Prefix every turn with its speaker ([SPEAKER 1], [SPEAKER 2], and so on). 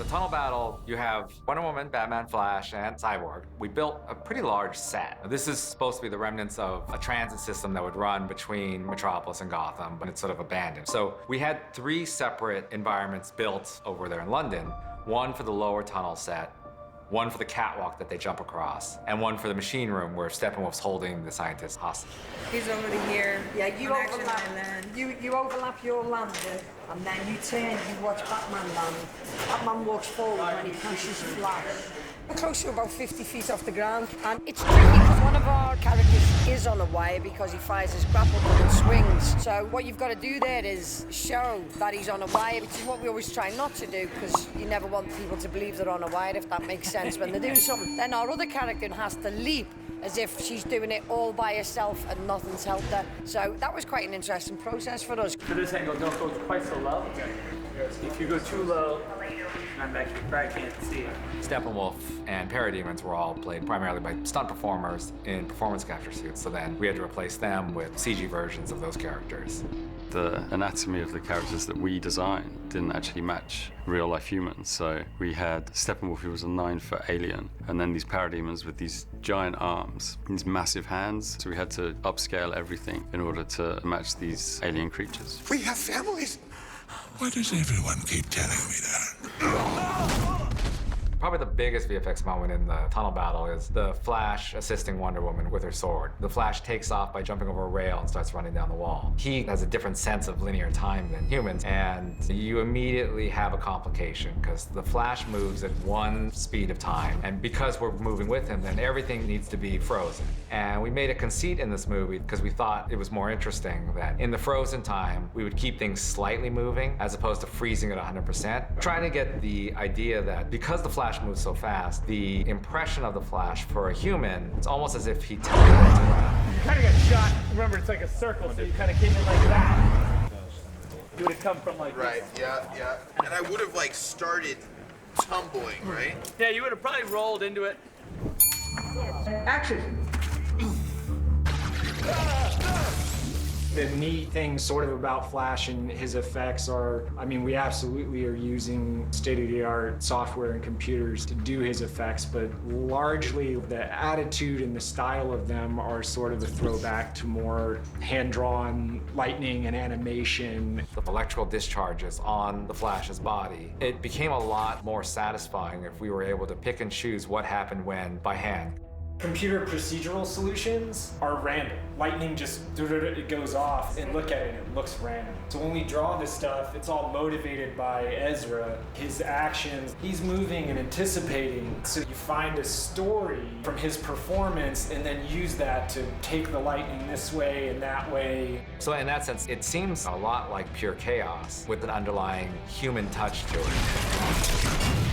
[SPEAKER 1] tunnel battle, you have Wonder Woman, Batman, Flash, and Cyborg. We built a pretty large set. This is supposed to be the remnants of a transit system that would run between Metropolis and Gotham, but it's sort of abandoned. So we had 3 separate environments built over there in London. One for the lower tunnel set, one for the catwalk that they jump across, and one for the machine room where Steppenwolf's holding the scientists hostage.
[SPEAKER 2] He's already here.
[SPEAKER 3] Yeah, you overlap your landing, and then you turn, you watch Batman land. Batman walks forward when he pushes Flash. We're close to about 50 feet off the ground, and it's tricky because one of our characters is on a wire because he fires his grapple gun and swings. So what you've got to do there is show that he's on a wire, which is what we always try not to do because you never want people to believe they're on a wire, if that makes sense, when they're doing something. Then our other character has to leap as if she's doing it all by herself and nothing's helped her. So that was quite an interesting process for us.
[SPEAKER 4] For this angle, don't go quite so low. If you go too low, I'm back here, I can't see it.
[SPEAKER 1] Steppenwolf and Parademons were all played primarily by stunt performers in performance capture suits, so then we had to replace them with CG versions of those characters.
[SPEAKER 5] The anatomy of the characters that we designed didn't actually match real-life humans, so we had Steppenwolf, who was a 9-foot alien, and then these Parademons with these giant arms, these massive hands, so we had to upscale everything in order to match these alien creatures.
[SPEAKER 6] We have families. Why does everyone keep telling me that?
[SPEAKER 1] Probably the biggest VFX moment in the tunnel battle is the Flash assisting Wonder Woman with her sword. The Flash takes off by jumping over a rail and starts running down the wall. He has a different sense of linear time than humans, and you immediately have a complication because the Flash moves at one speed of time, and because we're moving with him, then everything needs to be frozen. And we made a conceit in this movie because we thought it was more interesting that in the frozen time, we would keep things slightly moving as opposed to freezing at 100%. Trying to get the idea that because the Flash moves so fast, the impression of the Flash for a human, it's almost as if he teleports around.
[SPEAKER 4] You kind of got shot. Remember, it's like a circle, so you kind of came in like that. You would have come from like
[SPEAKER 6] Right,
[SPEAKER 4] this.
[SPEAKER 6] yeah. And I would have like started tumbling, right?
[SPEAKER 4] Yeah, you would have probably rolled into it.
[SPEAKER 3] Action!
[SPEAKER 7] The neat thing sort of about Flash and his effects are, I mean, we absolutely are using state-of-the-art software and computers to do his effects, but largely the attitude and the style of them are sort of a throwback to more hand-drawn lightning and animation.
[SPEAKER 1] The electrical discharges on the Flash's body. It became a lot more satisfying if we were able to pick and choose what happened when by hand.
[SPEAKER 7] Computer procedural solutions are random. Lightning just, it goes off, and look at it, it looks random. So when we draw this stuff, it's all motivated by Ezra, his actions. He's moving and anticipating. So you find a story from his performance and then use that to take the lightning this way and that way.
[SPEAKER 1] So in that sense, it seems a lot like pure chaos with an underlying human touch to it.